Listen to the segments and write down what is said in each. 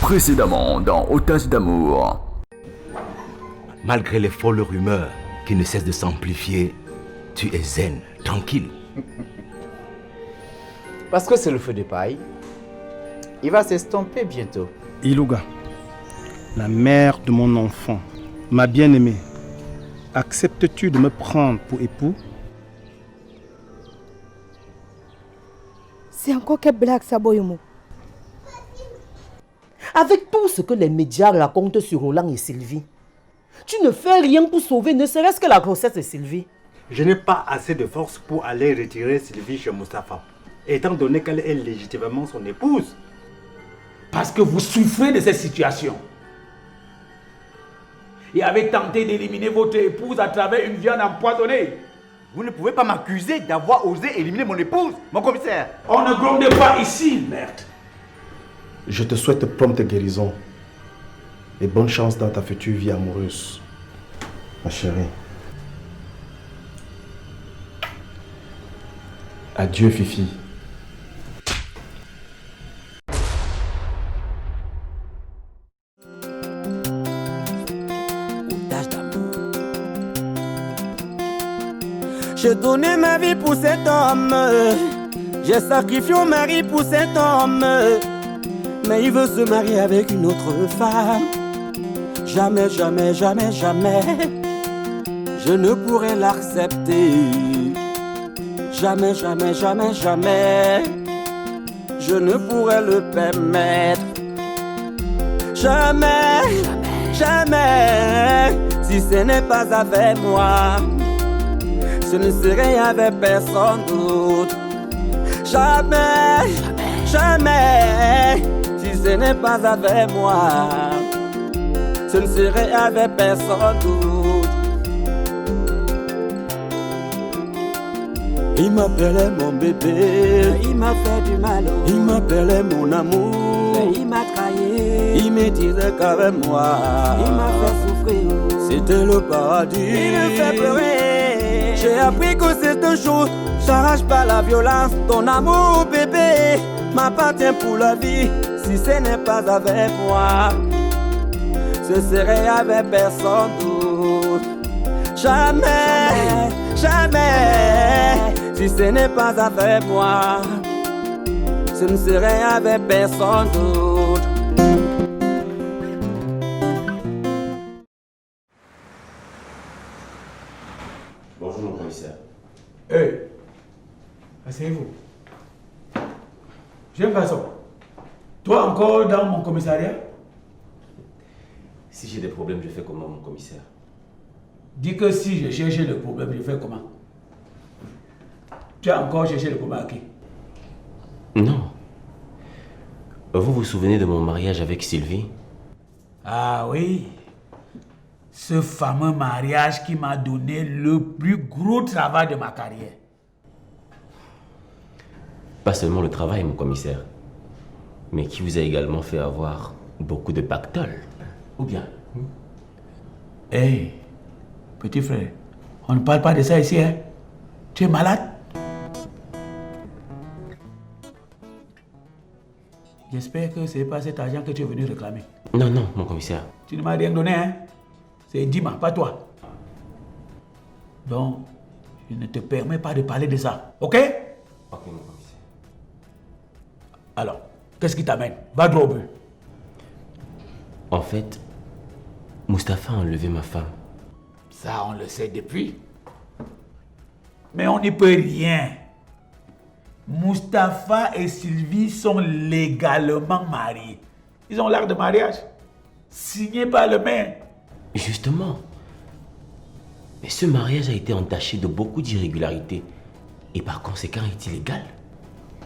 Précédemment dans Otage d'amour. Malgré les folles rumeurs qui ne cessent de s'amplifier, tu es zen, tranquille. Parce que c'est le feu de paille, il va s'estomper bientôt. Ilouga, la mère de mon enfant, ma bien-aimée, acceptes-tu de me prendre pour époux? C'est encore quelle blague ça, Boyomo? Avec tout ce que les médias racontent sur Roland et Sylvie, tu ne fais rien pour sauver ne serait-ce que la grossesse de Sylvie. Je n'ai pas assez de force pour aller retirer Sylvie chez Mustapha, étant donné qu'elle est légitimement son épouse. Parce que vous souffrez de cette situation. Et avez tenté d'éliminer votre épouse à travers une viande empoisonnée. Vous ne pouvez pas m'accuser d'avoir osé éliminer mon épouse, mon commissaire. On ne gronde pas ici, merde. Je te souhaite prompte guérison et bonne chance dans ta future vie amoureuse, ma chérie. Adieu, Fifi. J'ai donné ma vie pour cet homme. J'ai sacrifié mon mari pour cet homme. Mais il veut se marier avec une autre femme. Jamais, jamais, jamais, jamais je ne pourrai l'accepter. Jamais, jamais, jamais, jamais je ne pourrai le permettre. Jamais, jamais, si ce n'est pas avec moi, ce ne serait avec personne d'autre. Jamais, jamais, si ce n'est pas avec moi, ce ne serait avec personne d'autre. Il m'appelait mon bébé, il m'a fait du mal. Il m'appelait mon amour, il m'a trahi. Il me disait qu'avec moi, il m'a fait souffrir. C'était le paradis. Il me fait pleurer. J'ai appris que c'est une chose, j'arrache pas la violence. Ton amour, bébé, m'appartient pour la vie. Si ce n'est pas avec moi, ce serait avec personne d'autre. Jamais, jamais, si ce n'est pas avec moi, ce ne serait avec personne d'autre. Bonjour mon commissaire. Hey, asseyez-vous. Jeune garçon, toi encore dans mon commissariat? Si j'ai des problèmes, je fais comment mon commissaire? Dis que si je cherche le problème, je fais comment? Tu as encore cherché le problème à qui? Non. Vous vous souvenez de mon mariage avec Sylvie? Ah oui. Ce fameux mariage qui m'a donné le plus gros travail de ma carrière. Pas seulement le travail, mon commissaire, mais qui vous a également fait avoir beaucoup de pactole. Ou bien? Hey, petit frère, on ne parle pas de ça ici, hein? Tu es malade? J'espère que ce n'est pas cet argent que tu es venu réclamer. Non, non, mon commissaire. Tu ne m'as rien donné, hein? C'est Dima, pas toi. Donc, je ne te permets pas de parler de ça, ok? Ok, mon commissaire. Alors, qu'est-ce qui t'amène? Va droit au but. En fait, Mustapha a enlevé ma femme. Ça, on le sait depuis. Mais on n'y peut rien. Mustapha et Sylvie sont légalement mariés. Ils ont l'acte de mariage signé par le maire. Justement. Mais ce mariage a été entaché de beaucoup d'irrégularités et par conséquent est illégal.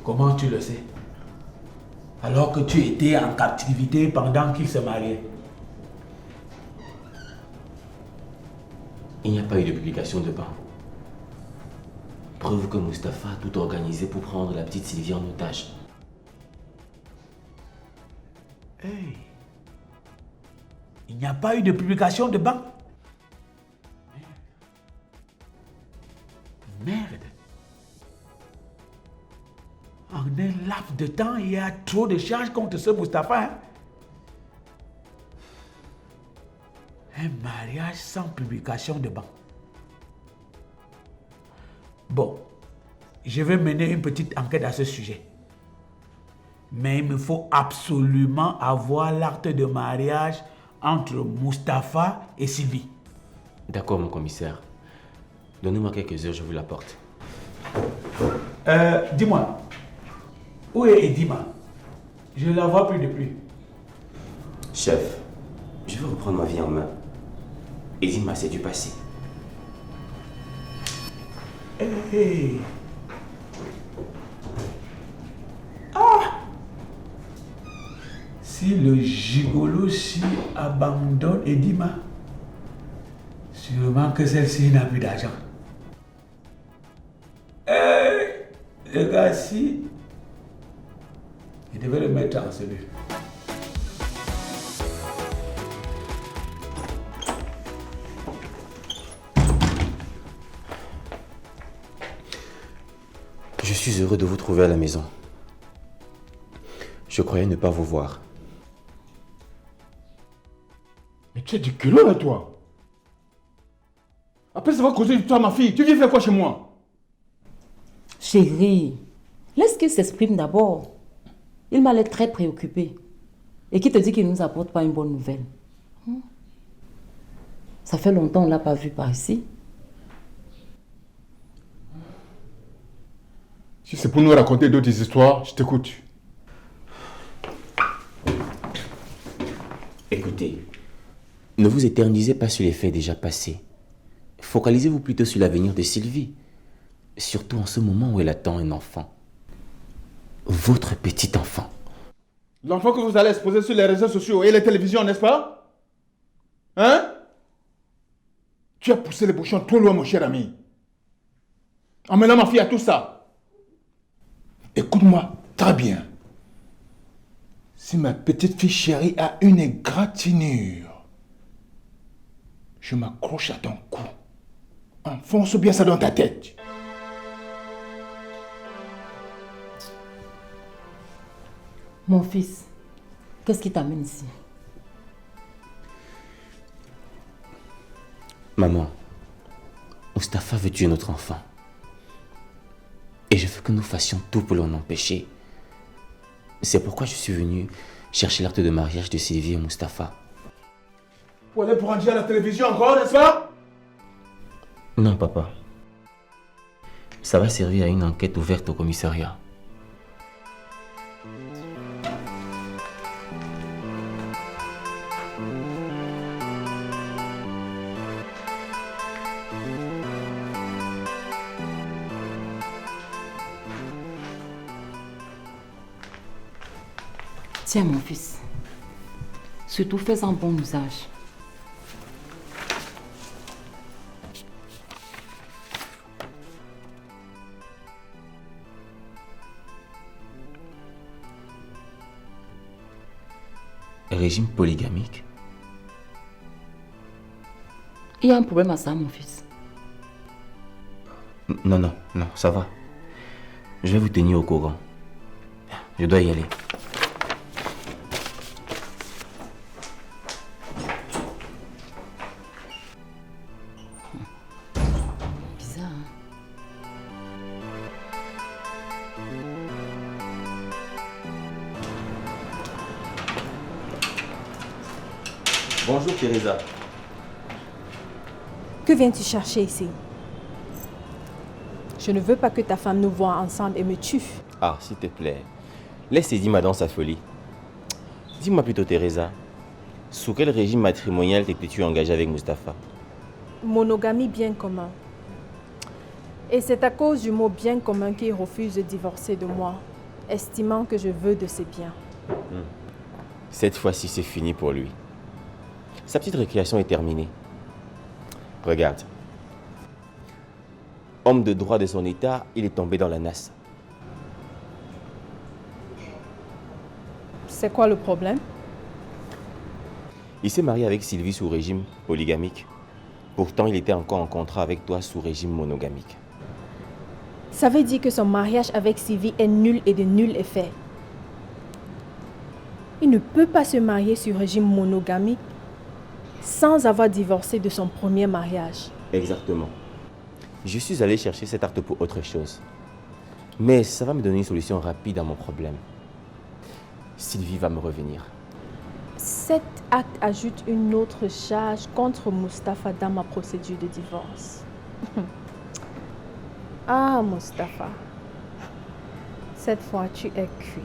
Comment tu le sais? Alors que tu étais en captivité pendant qu'ils se mariaient. Il n'y a pas eu de publication de ban. Preuve que Mustapha a tout organisé pour prendre la petite Sylvie en otage. Hey. Il n'y a pas eu de publication de ban. Merde. En un laps de temps, il y a trop de charges contre ce Mustapha. Hein? Un mariage sans publication de banque. Bon, je vais mener une petite enquête à ce sujet. Mais il me faut absolument avoir l'acte de mariage entre Mustapha et Sylvie. D'accord, mon commissaire. Donnez-moi quelques heures, je vous l'apporte. Dis-moi, où est Edima? Je ne la vois plus depuis. Chef, je veux reprendre ma vie en main. Edima, c'est du passé. Hey. Ah! Si le gigolo abandonne Edima, sûrement que celle-ci n'a plus d'argent. Le gars-ci, il devait le mettre en cellule. Je suis heureux de vous trouver à la maison. Je croyais ne pas vous voir. Mais tu es du culot là, toi. Après ça va causer de toi, ma fille. Tu viens faire quoi chez moi? Chérie, laisse qu'il s'exprime d'abord. Il m'a l'air très préoccupé. Et qui te dit qu'il ne nous apporte pas une bonne nouvelle? Ça fait longtemps qu'on ne l'a pas vu par ici. Si c'est pour nous raconter d'autres histoires, je t'écoute. Écoutez, ne vous éternisez pas sur les faits déjà passés. Focalisez-vous plutôt sur l'avenir de Sylvie. Surtout en ce moment où elle attend un enfant. Votre petit enfant. L'enfant que vous allez exposer sur les réseaux sociaux et les télévisions, n'est-ce pas? Hein? Tu as poussé les bouchons trop loin, mon cher ami. En mêlant ma fille à tout ça. Écoute-moi très bien. Si ma petite fille chérie a une égratignure, je m'accroche à ton cou. Enfonce bien ça dans ta tête. Mon fils, qu'est-ce qui t'amène ici? Maman, Mustapha veut tuer notre enfant. Et je veux que nous fassions tout pour l'en empêcher. C'est pourquoi je suis venu chercher l'acte de mariage de Sylvie et Mustapha. Pour aller pour dire à la télévision encore, n'est-ce pas? Non, papa. Ça va servir à une enquête ouverte au commissariat. Tiens, mon fils. Surtout, fais-en bon usage. Régime polygamique? Il y a un problème à ça, mon fils. Non, non, non, ça va. Je vais vous tenir au courant. Je dois y aller. Bizarre, hein? Bonjour, Teresa. Que viens-tu chercher ici? Je ne veux pas que ta femme nous voie ensemble et me tue. Ah, s'il te plaît. Laisse Edima dans sa folie. Dis-moi plutôt, Teresa. Sous quel régime matrimonial t'étais-tu engagée avec Mustapha? Monogamie bien commun. Et c'est à cause du mot bien commun qu'il refuse de divorcer de moi, estimant que je veux de ses biens. Cette fois-ci, c'est fini pour lui. Sa petite récréation est terminée. Regarde. Homme de droit de son état, il est tombé dans la nasse. C'est quoi le problème? Il s'est marié avec Sylvie sous régime polygamique. Pourtant, il était encore en contrat avec toi sous régime monogamique. Ça veut dire que son mariage avec Sylvie est nul et de nul effet. Il ne peut pas se marier sur régime monogamique sans avoir divorcé de son premier mariage. Exactement. Je suis allé chercher cet acte pour autre chose. Mais ça va me donner une solution rapide à mon problème. Sylvie va me revenir. Cet acte ajoute une autre charge contre Mustapha dans ma procédure de divorce. Ah, Mustapha, cette fois tu es cuit.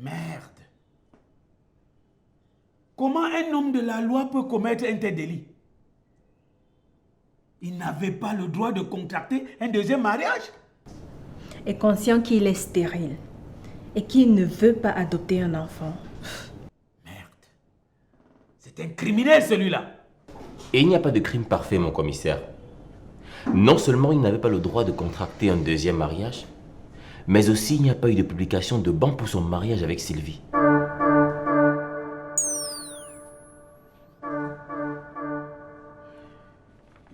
Merde. Comment un homme de la loi peut commettre un tel délit? Il n'avait pas le droit de contracter un deuxième mariage? Et conscient qu'il est stérile et qu'il ne veut pas adopter un enfant. Merde. C'est un criminel celui-là. Et il n'y a pas de crime parfait, mon commissaire. Non seulement il n'avait pas le droit de contracter un deuxième mariage, mais aussi il n'y a pas eu de publication de ban pour son mariage avec Sylvie.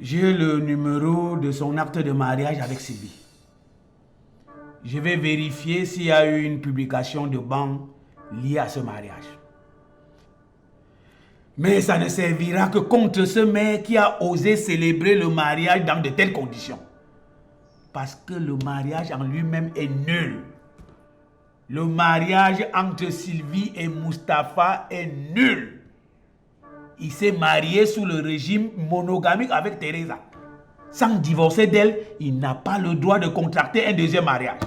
J'ai le numéro de son acte de mariage avec Sylvie. Je vais vérifier s'il y a eu une publication de ban liée à ce mariage. Mais ça ne servira que contre ce mec qui a osé célébrer le mariage dans de telles conditions. Parce que le mariage en lui-même est nul. Le mariage entre Sylvie et Mustapha est nul. Il s'est marié sous le régime monogamique avec Teresa. Sans divorcer d'elle, il n'a pas le droit de contracter un deuxième mariage.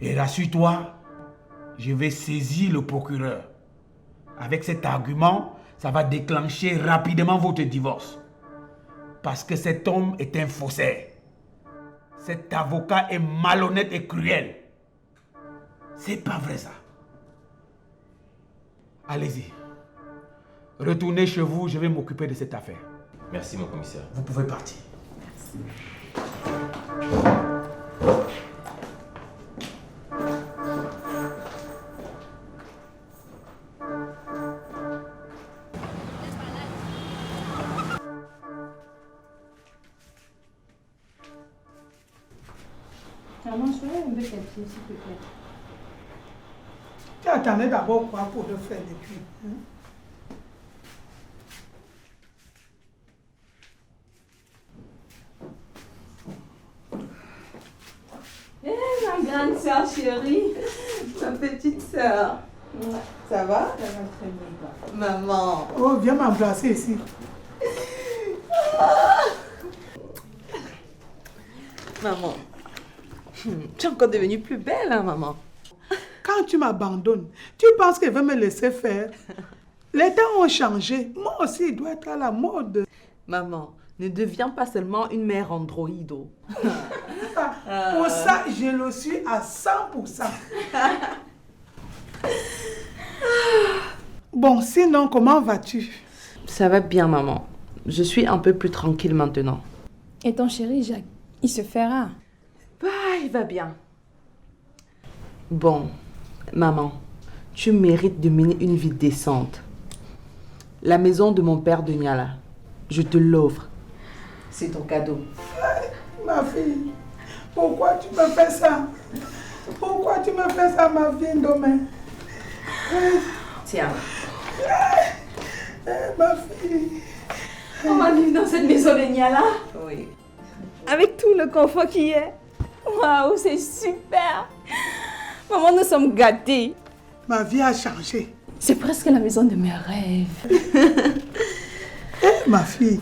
Et rassure-toi, je vais saisir le procureur. Avec cet argument, ça va déclencher rapidement votre divorce. Parce que cet homme est un faussaire. Cet avocat est malhonnête et cruel. C'est pas vrai ça. Allez-y. Retournez chez vous, je vais m'occuper de cette affaire. Merci, mon commissaire. Vous pouvez partir. Maman, je veux un peu quelque chose, s'il te plaît. Tu attendais d'abord quoi pour le faire depuis, hein? Ma grande sœur chérie, ma petite sœur. Ça va? Ça va très bien. Maman. Oh, viens m'embrasser ici. Maman. Tu es encore devenue plus belle, hein, maman? Quand tu m'abandonnes, tu penses qu'elle va me laisser faire? Les temps ont changé. Moi aussi, il doit être à la mode. Maman, ne deviens pas seulement une mère androïde. Pour ça, je le suis à 100%. Bon, sinon, comment vas-tu? Ça va bien, maman. Je suis un peu plus tranquille maintenant. Et ton chéri Jacques, il se fera? Bah, il va bien. Bon, maman, tu mérites de mener une vie décente. La maison de mon père de Niala, je te l'offre. C'est ton cadeau. Ma fille, pourquoi tu me fais ça? Pourquoi tu me fais ça, ma fille, demain? Tiens. Ma fille. On va vivre dans cette maison de Niala? Oui. Avec tout le confort qu'il y a. Waouh, c'est super. Maman, nous sommes gâtés. Ma vie a changé. C'est presque la maison de mes rêves. Ma fille.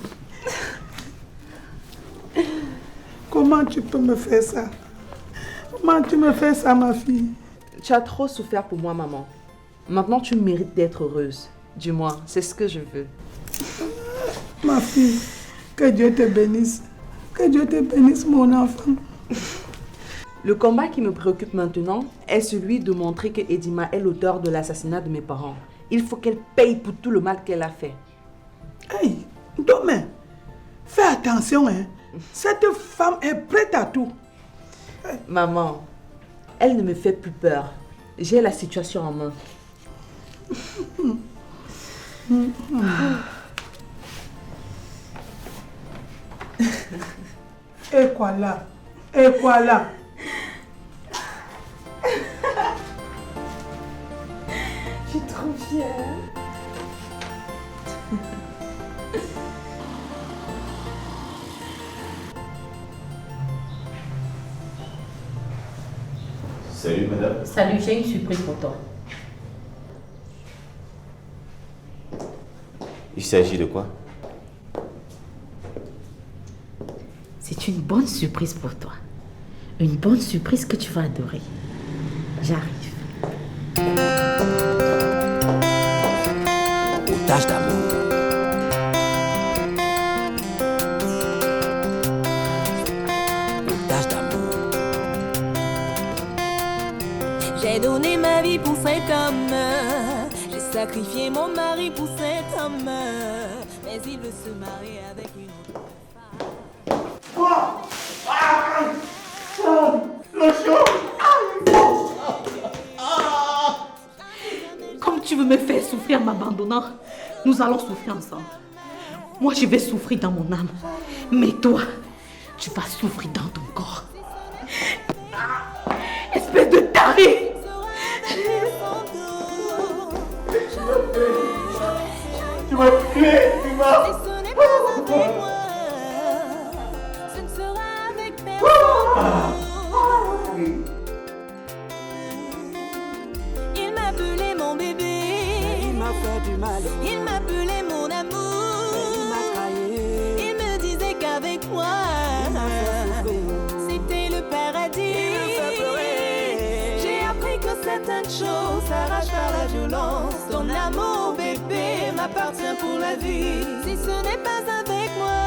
Comment tu peux me faire ça? Comment tu me fais ça, ma fille? Tu as trop souffert pour moi, maman. Maintenant, tu mérites d'être heureuse. Dis-moi, c'est ce que je veux. Ma fille, que Dieu te bénisse. Que Dieu te bénisse, mon enfant. Le combat qui me préoccupe maintenant est celui de montrer que Edima est l'auteur de l'assassinat de mes parents. Il faut qu'elle paye pour tout le mal qu'elle a fait. Hey, demain, fais attention, hein. Cette femme est prête à tout. Maman, elle ne me fait plus peur. J'ai la situation en main. Et quoi là? Et quoi là? Je suis trop fière. Salut madame. Salut, j'ai une surprise pour toi. Il s'agit de quoi? C'est une bonne surprise pour toi. Une bonne surprise que tu vas adorer. J'arrive. Otage d'amour. Otage d'amour. J'ai donné ma vie pour cet homme. J'ai sacrifié mon mari pour cet homme. Mais il veut se marier avec une autre Comme tu veux me faire souffrir en m'abandonnant, nous allons souffrir ensemble. Moi, je vais souffrir dans mon âme. Mais toi, tu vas souffrir dans ton corps. Espèce de taré! Tu m'as tué, tu m'as... Ce ne sera avec personne. Il m'appelait mon bébé. Il m'a fait du mal. Il m'appelait mon amour. Il m'a trahi. Il me disait qu'avec moi, c'était le paradis. J'ai appris que certaines choses s'arrachent par la violence. Ton amour, bébé, m'appartient pour la vie. Si ce n'est pas avec moi,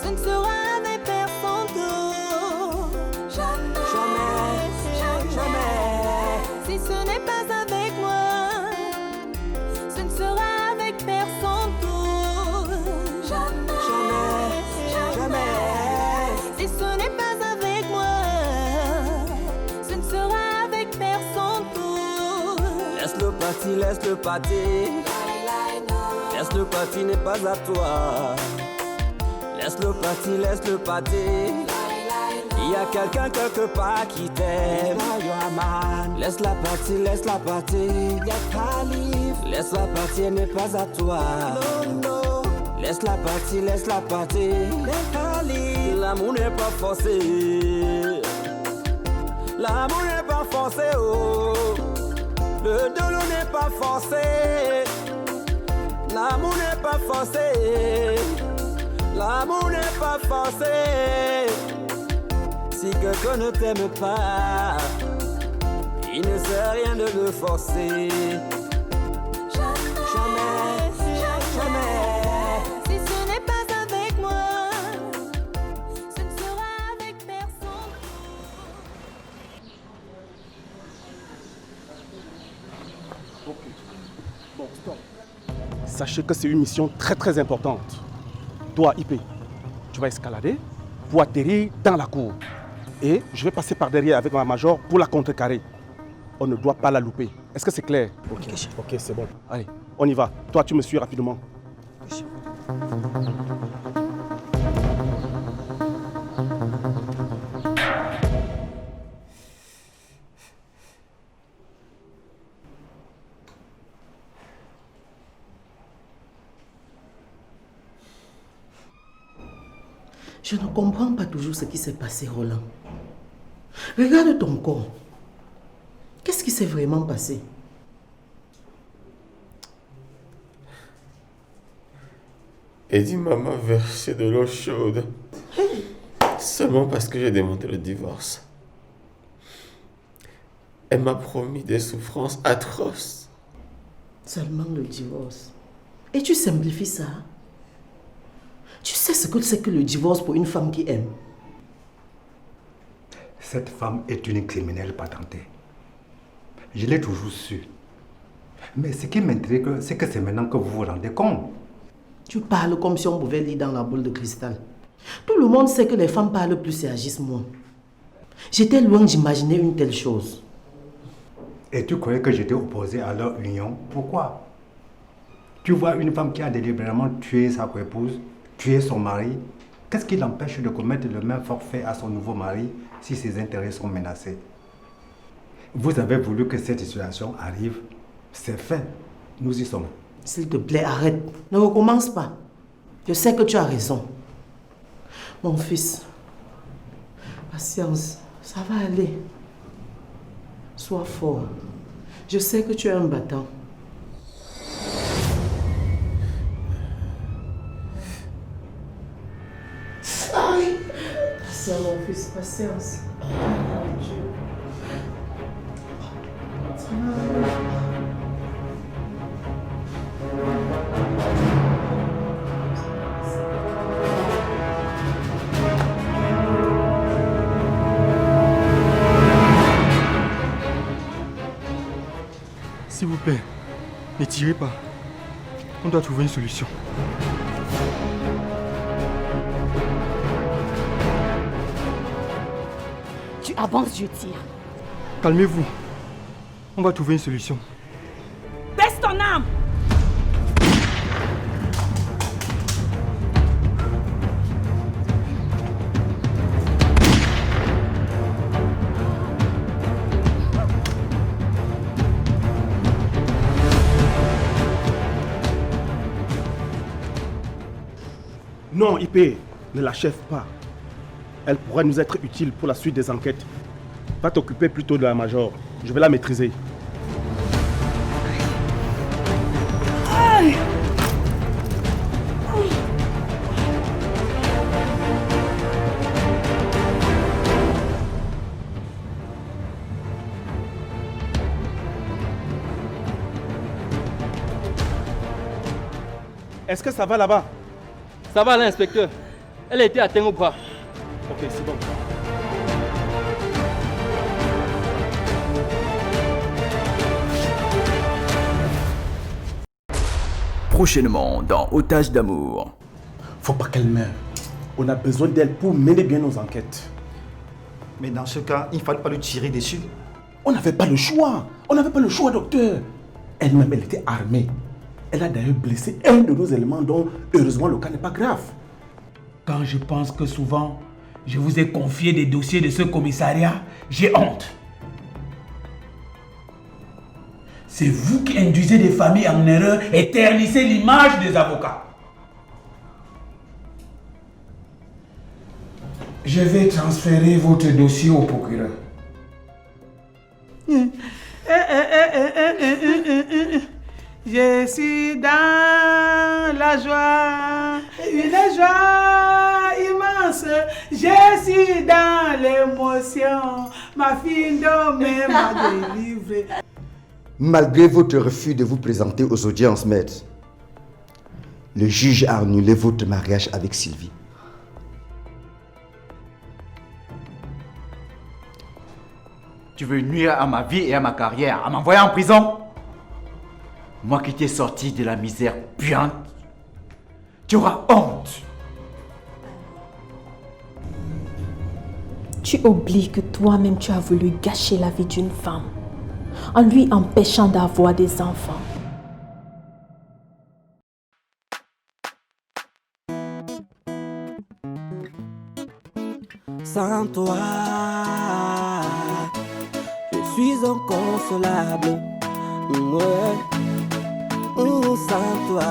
ce ne sera avec personne d'autre. Jamais, jamais. Si ce n'est pas avec moi, ce ne sera avec personne d'autre. Jamais, jamais. Si ce n'est pas avec moi, ce ne sera avec personne d'autre. Laisse-le partir, laisse-le partir. Laisse-le partir, n'est pas à toi. Laisse-le partir, laisse-le partir. Il y a quelqu'un quelque part qui t'aime. Laisse-la partir, laisse-la partir. Laisse-la partir, n'est pas à toi. Laisse-la partir, laisse-la partir. L'amour n'est pas forcé. L'amour n'est pas forcé, oh. Le dolo n'est pas forcé. L'amour n'est pas forcé. L'amour n'est pas forcé. Si quelqu'un ne t'aime pas, il ne sert à rien de le forcer. Jamais, jamais. Si ce n'est pas avec moi, ce ne sera avec personne. Bon, stop. Sachez que c'est une mission très très importante. Toi, IP, tu vas escalader pour atterrir dans la cour. Et je vais passer par derrière avec ma major pour la contrecarrer. On ne doit pas la louper. Est-ce que c'est clair? Ok, c'est bon. Allez, on y va. Toi, tu me suis rapidement. Je ne comprends pas toujours ce qui s'est passé, Roland. Regarde ton corps. Qu'est-ce qui s'est vraiment passé? Eddie m'a versé de l'eau chaude. Seulement parce que j'ai demandé le divorce. Elle m'a promis des souffrances atroces. Seulement le divorce. Et tu simplifies ça? Tu sais ce que c'est que le divorce pour une femme qui aime? Cette femme est une criminelle patentée. Je l'ai toujours su. Mais ce qui m'intrigue, c'est que c'est maintenant que vous vous rendez compte. Tu parles comme si on pouvait lire dans la boule de cristal. Tout le monde sait que les femmes parlent plus et agissent moins. J'étais loin d'imaginer une telle chose. Et tu croyais que j'étais opposé à leur union? Pourquoi? Tu vois une femme qui a délibérément tué sa épouse, tué son mari, Qu'est-ce qui l'empêche de commettre le même forfait à son nouveau mari si ses intérêts sont menacés? Vous avez voulu que cette situation arrive. C'est fait. Nous y sommes. S'il te plaît, arrête. Ne recommence pas. Je sais que tu as raison. Mon fils, patience, ça va aller. Sois fort. Je sais que tu es un battant. Patience, mon fils, patience. S'il vous plaît, ne tirez pas. On doit trouver une solution. Tu avances, je tire. Calmez-vous. On va trouver une solution. Baisse ton âme! Non, IP, ne l'achève pas. Elle pourrait nous être utile pour la suite des enquêtes. Va t'occuper plutôt de la major. Je vais la maîtriser. Aïe! Est-ce que ça va là-bas? Ça va, l'inspecteur. Elle a été atteinte ou pas? Ok, c'est bon. Prochainement dans Otage d'amour. Faut pas qu'elle meure. On a besoin d'elle pour mener bien nos enquêtes. Mais dans ce cas, il ne fallait pas lui tirer dessus. On n'avait pas le choix. On n'avait pas le choix, docteur. Elle-même, elle était armée. Elle a d'ailleurs blessé un de nos éléments dont, heureusement, le cas n'est pas grave. Quand je pense que souvent, je vous ai confié des dossiers de ce commissariat, j'ai honte. C'est vous qui induisez des familles en erreur et ternissez l'image des avocats. Je vais transférer votre dossier au procureur. Je suis dans la joie, une joie immense. Je suis dans l'émotion, ma fille de m'a délivré. Malgré votre refus de vous présenter aux audiences, maître, le juge a annulé votre mariage avec Sylvie. Tu veux nuire à ma vie et à ma carrière en m'envoyant en prison? Moi qui t'ai sorti de la misère puante, tu auras honte. Tu oublies que toi-même tu as voulu gâcher la vie d'une femme en lui empêchant d'avoir des enfants. Sans toi, je suis inconsolable. Ouais. Sans toi,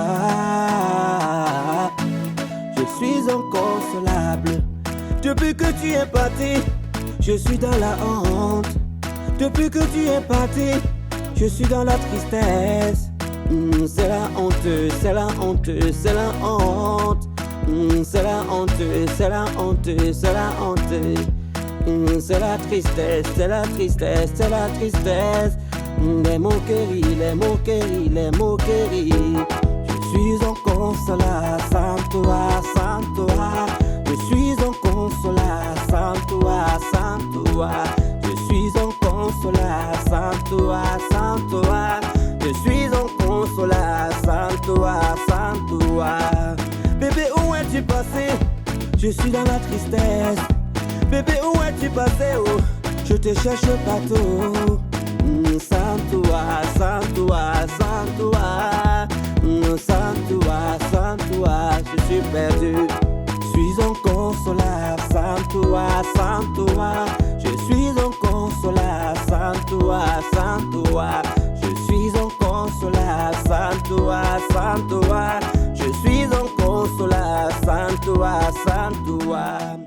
je suis inconsolable. Depuis que tu es parti, je suis dans la honte. Depuis que tu es parti, je suis dans la tristesse. C'est la honte, c'est la honte, c'est la honte. C'est la honte, c'est la honte, c'est la honte. C'est la tristesse, c'est la tristesse, c'est la tristesse. Les moqueries, les moqueries, les moqueries. Je suis inconsolable sans toi, sans toi. Je suis inconsolable sans toi, sans toi. Je suis inconsolable sans toi, sans toi. Je suis inconsolable sans toi, sans toi. Bébé, où es-tu passé? Je suis dans la tristesse. Bébé, où es-tu passé? Oh, je te cherche partout. Sans toi, sans toi, sans toi. Sans toi, sans toi, je suis perdu. Je suis encore inconsolable sans toi, sans toi. Je suis inconsolable sans toi, sans toi. Je suis inconsolable sans toi, sans toi. Je suis inconsolable sans toi, sans toi.